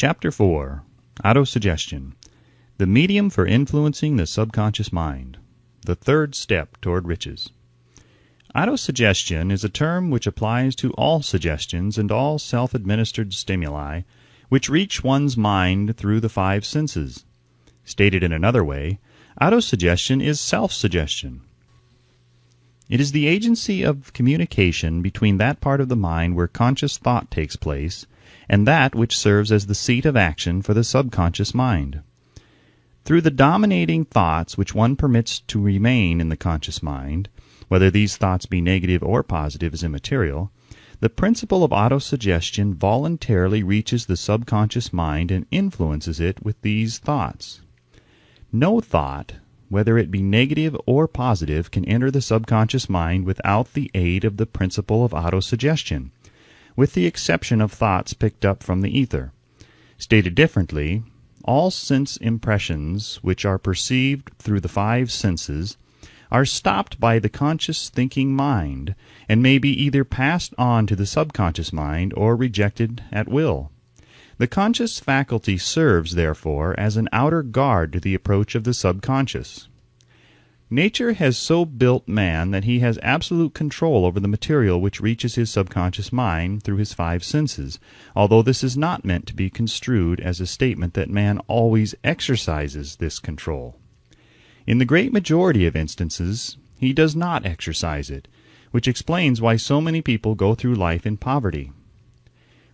Chapter 4. Autosuggestion. The medium for influencing the subconscious mind. The third step toward riches. Autosuggestion is a term which applies to all suggestions and all self-administered stimuli which reach one's mind through the five senses. Stated in another way, autosuggestion is self-suggestion. It is the agency of communication between that part of the mind where conscious thought takes place and that which serves as the seat of action for the subconscious mind. Through the dominating thoughts which one permits to remain in the conscious mind, whether these thoughts be negative or positive is immaterial, the principle of autosuggestion voluntarily reaches the subconscious mind and influences it with these thoughts. No thought, whether it be negative or positive, can enter the subconscious mind without the aid of the principle of autosuggestion, with the exception of thoughts picked up from the ether. Stated differently, all sense impressions which are perceived through the five senses are stopped by the conscious thinking mind and may be either passed on to the subconscious mind or rejected at will. The conscious faculty serves, therefore, as an outer guard to the approach of the subconscious. Nature has so built man that he has absolute control over the material which reaches his subconscious mind through his five senses, although this is not meant to be construed as a statement that man always exercises this control. In the great majority of instances, he does not exercise it, which explains why so many people go through life in poverty.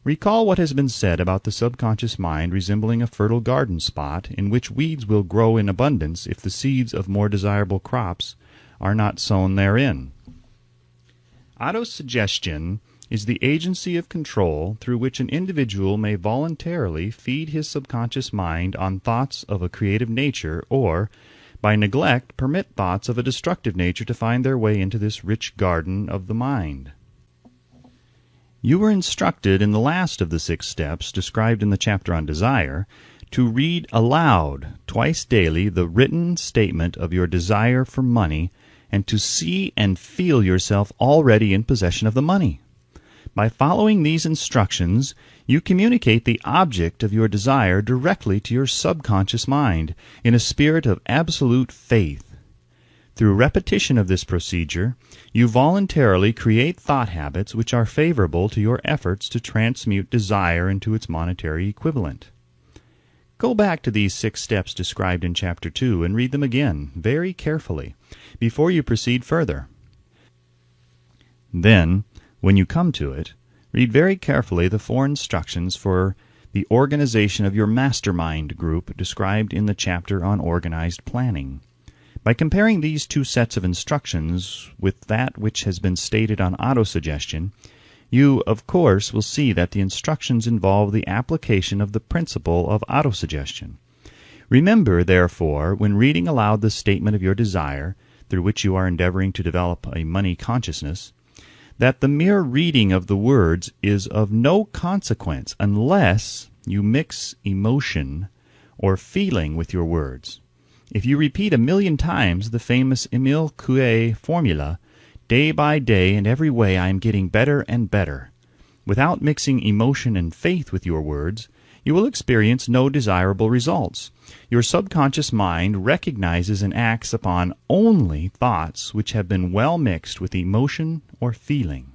Recall what has been said about the subconscious mind resembling a fertile garden spot in which weeds will grow in abundance if the seeds of more desirable crops are not sown therein. Autosuggestion is the agency of control through which an individual may voluntarily feed his subconscious mind on thoughts of a creative nature or, by neglect, permit thoughts of a destructive nature to find their way into this rich garden of the mind. You were instructed in the last of the 6 steps described in the chapter on desire to read aloud twice daily the written statement of your desire for money and to see and feel yourself already in possession of the money. By following these instructions, you communicate the object of your desire directly to your subconscious mind in a spirit of absolute faith. Through repetition of this procedure, you voluntarily create thought habits which are favorable to your efforts to transmute desire into its monetary equivalent. Go back to these 6 steps described in Chapter 2 and read them again, very carefully, before you proceed further. Then, when you come to it, read very carefully the 4 instructions for the organization of your mastermind group described in the chapter on organized planning. By comparing these 2 sets of instructions with that which has been stated on autosuggestion, you, of course, will see that the instructions involve the application of the principle of autosuggestion. Remember, therefore, when reading aloud the statement of your desire, through which you are endeavoring to develop a money consciousness, that the mere reading of the words is of no consequence unless you mix emotion or feeling with your words. If you repeat 1,000,000 times the famous Emile Coué formula, day by day and every way I am getting better and better, without mixing emotion and faith with your words, you will experience no desirable results. Your subconscious mind recognizes and acts upon only thoughts which have been well mixed with emotion or feeling.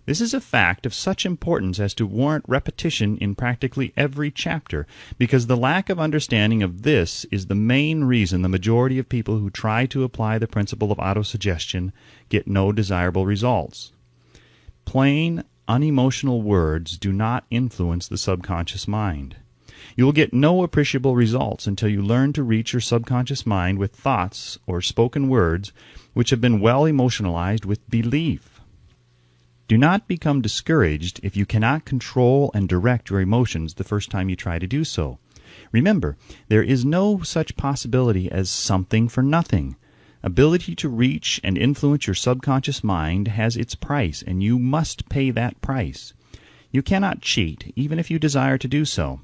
This is a fact of such importance as to warrant repetition in practically every chapter, because the lack of understanding of this is the main reason the majority of people who try to apply the principle of autosuggestion get no desirable results. Plain, unemotional words do not influence the subconscious mind. You will get no appreciable results until you learn to reach your subconscious mind with thoughts or spoken words which have been well emotionalized with belief. Do not become discouraged if you cannot control and direct your emotions the first time you try to do so. Remember, there is no such possibility as something for nothing. Ability to reach and influence your subconscious mind has its price, and you must pay that price. You cannot cheat, even if you desire to do so.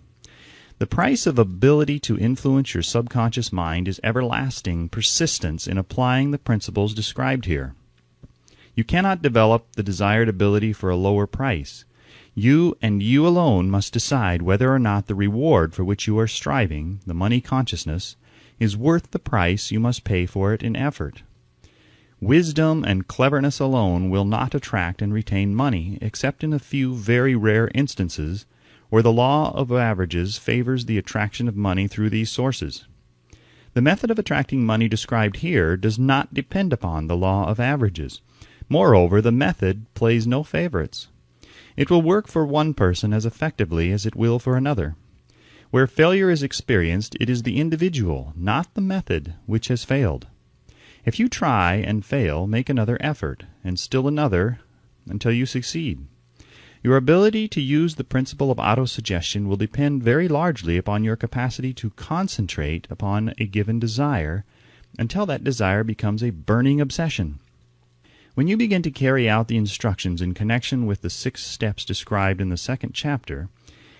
The price of ability to influence your subconscious mind is everlasting persistence in applying the principles described here. You cannot develop the desired ability for a lower price. You and you alone must decide whether or not the reward for which you are striving, the money consciousness, is worth the price you must pay for it in effort. Wisdom and cleverness alone will not attract and retain money, except in a few very rare instances where the law of averages favors the attraction of money through these sources. The method of attracting money described here does not depend upon the law of averages. Moreover, the method plays no favorites. It will work for one person as effectively as it will for another. Where failure is experienced, it is the individual, not the method, which has failed. If you try and fail, make another effort, and still another, until you succeed. Your ability to use the principle of autosuggestion will depend very largely upon your capacity to concentrate upon a given desire until that desire becomes a burning obsession. When you begin to carry out the instructions in connection with the 6 steps described in the 2nd chapter,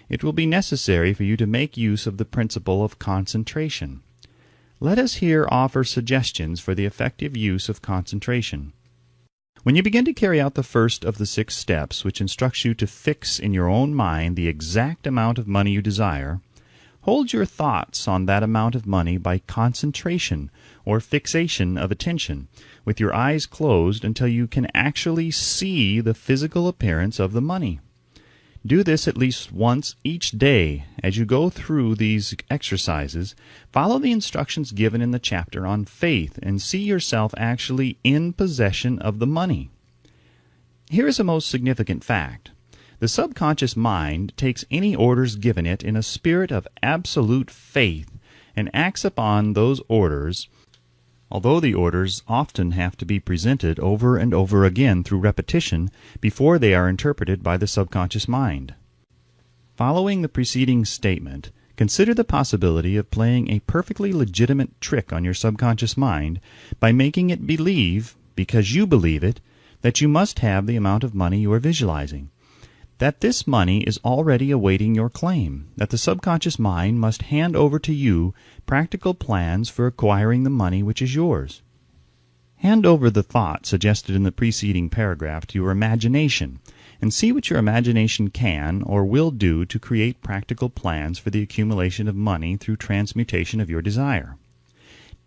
it will be necessary for you to make use of the principle of concentration. Let us here offer suggestions for the effective use of concentration. When you begin to carry out the first of the 6 steps, which instructs you to fix in your own mind the exact amount of money you desire, hold your thoughts on that amount of money by concentration or fixation of attention, with your eyes closed until you can actually see the physical appearance of the money. Do this at least once each day. As you go through these exercises, follow the instructions given in the chapter on faith and see yourself actually in possession of the money. Here is a most significant fact. The subconscious mind takes any orders given it in a spirit of absolute faith and acts upon those orders, although the orders often have to be presented over and over again through repetition before they are interpreted by the subconscious mind. Following the preceding statement, consider the possibility of playing a perfectly legitimate trick on your subconscious mind by making it believe, because you believe it, that you must have the amount of money you are visualizing, that this money is already awaiting your claim, that the subconscious mind must hand over to you practical plans for acquiring the money which is yours. Hand over the thought suggested in the preceding paragraph to your imagination, and see what your imagination can or will do to create practical plans for the accumulation of money through transmutation of your desire.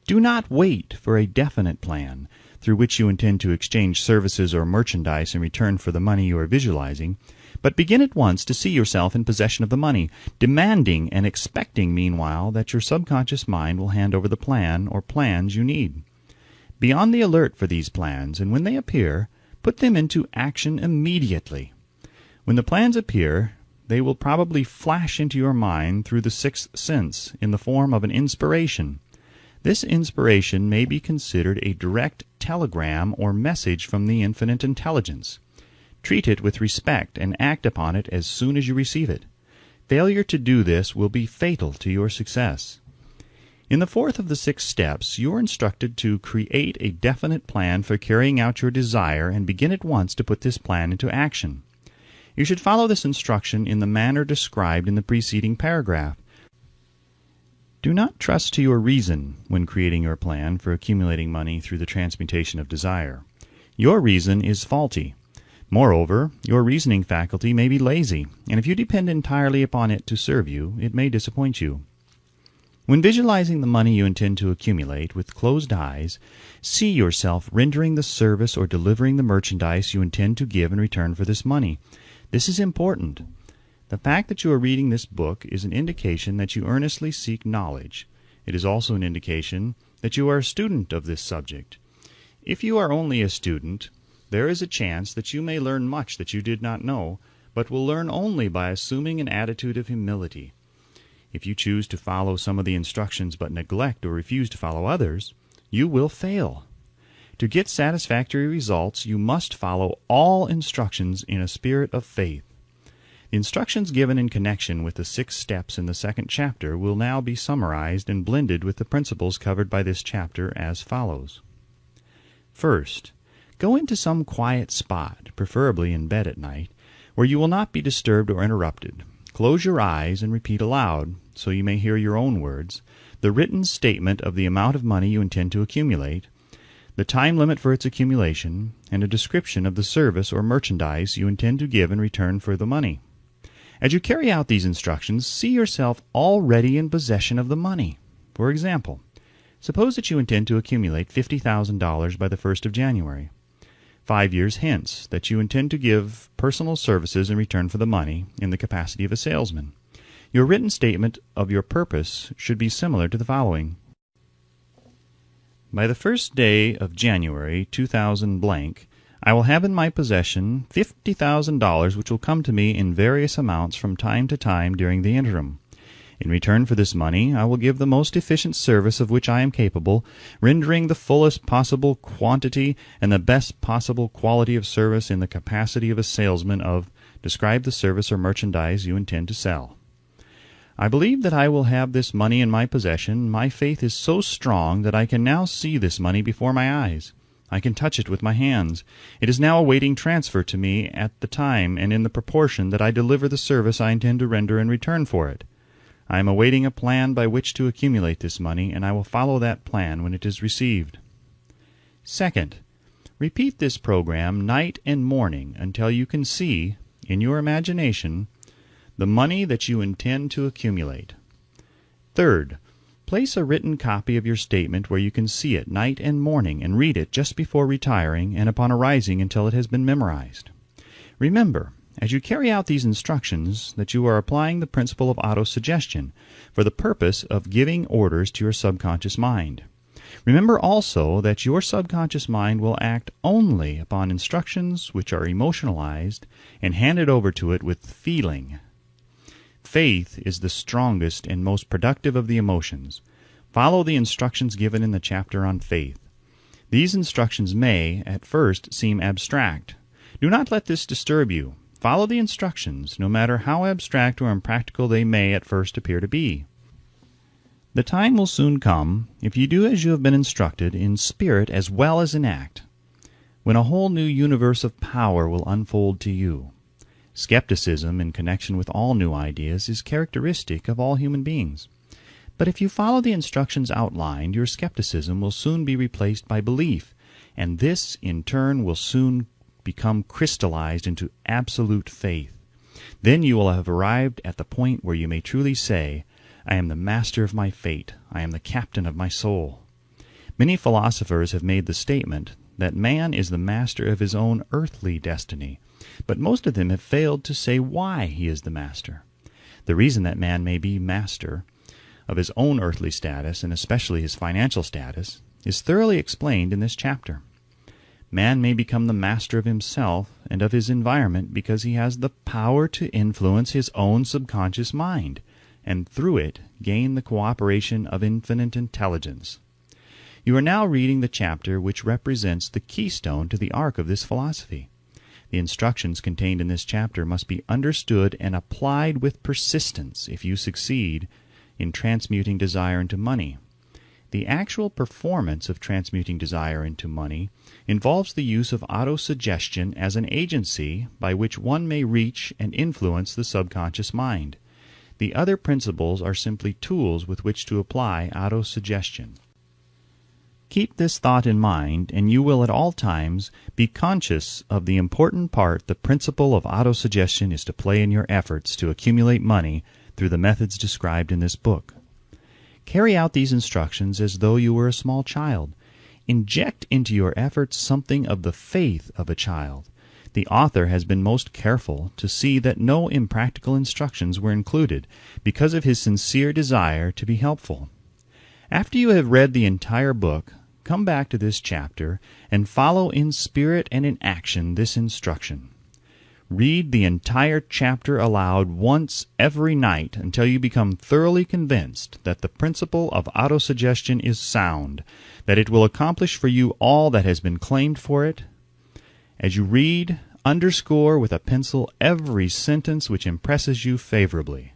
Do not wait for a definite plan through which you intend to exchange services or merchandise in return for the money you are visualizing, but begin at once to see yourself in possession of the money, demanding and expecting meanwhile that your subconscious mind will hand over the plan or plans you need. Be on the alert for these plans, and when they appear, put them into action immediately. When the plans appear, they will probably flash into your mind through the 6th sense in the form of an inspiration. This inspiration may be considered a direct telegram or message from the infinite intelligence. Treat it with respect and act upon it as soon as you receive it. Failure to do this will be fatal to your success. In the 4th of the 6 steps, you are instructed to create a definite plan for carrying out your desire and begin at once to put this plan into action. You should follow this instruction in the manner described in the preceding paragraph. Do not trust to your reason when creating your plan for accumulating money through the transmutation of desire. Your reason is faulty. Moreover, your reasoning faculty may be lazy, and if you depend entirely upon it to serve you, it may disappoint you. When visualizing the money you intend to accumulate with closed eyes, see yourself rendering the service or delivering the merchandise you intend to give in return for this money. This is important. The fact that you are reading this book is an indication that you earnestly seek knowledge. It is also an indication that you are a student of this subject. If you are only a student, there is a chance that you may learn much that you did not know, but will learn only by assuming an attitude of humility. If you choose to follow some of the instructions but neglect or refuse to follow others, you will fail. To get satisfactory results, you must follow all instructions in a spirit of faith. The instructions given in connection with the 6 steps in the 2nd chapter will now be summarized and blended with the principles covered by this chapter as follows. First, go into some quiet spot, preferably in bed at night, where you will not be disturbed or interrupted. Close your eyes and repeat aloud, so you may hear your own words, the written statement of the amount of money you intend to accumulate, the time limit for its accumulation, and a description of the service or merchandise you intend to give in return for the money. As you carry out these instructions, see yourself already in possession of the money. For example, suppose that you intend to accumulate $50,000 by the 1st of January. 5 years hence, that you intend to give personal services in return for the money in the capacity of a salesman. Your written statement of your purpose should be similar to the following. By the 1st day of January 2000 blank, I will have in my possession $50,000 which will come to me in various amounts from time to time during the interim. In return for this money, I will give the most efficient service of which I am capable, rendering the fullest possible quantity and the best possible quality of service in the capacity of a salesman of, describe the service or merchandise you intend to sell. I believe that I will have this money in my possession. My faith is so strong that I can now see this money before my eyes. I can touch it with my hands. It is now awaiting transfer to me at the time and in the proportion that I deliver the service I intend to render in return for it. I am awaiting a plan by which to accumulate this money, and I will follow that plan when it is received. Second, repeat this program night and morning until you can see, in your imagination, the money that you intend to accumulate. Third, place a written copy of your statement where you can see it night and morning and read it just before retiring and upon arising until it has been memorized. Remember, as you carry out these instructions, that you are applying the principle of autosuggestion for the purpose of giving orders to your subconscious mind. Remember also that your subconscious mind will act only upon instructions which are emotionalized and handed over to it with feeling. Faith is the strongest and most productive of the emotions. Follow the instructions given in the chapter on faith. These instructions may, at first, seem abstract. Do not let this disturb you. Follow the instructions, no matter how abstract or impractical they may at first appear to be. The time will soon come, if you do as you have been instructed, in spirit as well as in act, when a whole new universe of power will unfold to you. Skepticism in connection with all new ideas is characteristic of all human beings. But if you follow the instructions outlined, your skepticism will soon be replaced by belief, and this, in turn, will soon become crystallized into absolute faith. Then you will have arrived at the point where you may truly say, I am the master of my fate. I am the captain of my soul. Many philosophers have made the statement that man is the master of his own earthly destiny, but most of them have failed to say why he is the master. The reason that man may be master of his own earthly status, and especially his financial status, is thoroughly explained in this chapter. Man may become the master of himself and of his environment because he has the power to influence his own subconscious mind, and through it gain the cooperation of infinite intelligence. You are now reading the chapter which represents the keystone to the arc of this philosophy. The instructions contained in this chapter must be understood and applied with persistence if you succeed in transmuting desire into money. The actual performance of transmuting desire into money involves the use of autosuggestion as an agency by which one may reach and influence the subconscious mind. The other principles are simply tools with which to apply autosuggestion. Keep this thought in mind, and you will at all times be conscious of the important part the principle of autosuggestion is to play in your efforts to accumulate money through the methods described in this book. Carry out these instructions as though you were a small child. Inject into your efforts something of the faith of a child. The author has been most careful to see that no impractical instructions were included because of his sincere desire to be helpful. After you have read the entire book, come back to this chapter and follow in spirit and in action this instruction. Read the entire chapter aloud once every night until you become thoroughly convinced that the principle of autosuggestion is sound, that it will accomplish for you all that has been claimed for it. As you read, underscore with a pencil every sentence which impresses you favorably.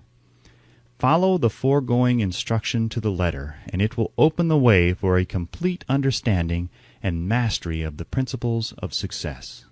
Follow the foregoing instruction to the letter, and it will open the way for a complete understanding and mastery of the principles of success.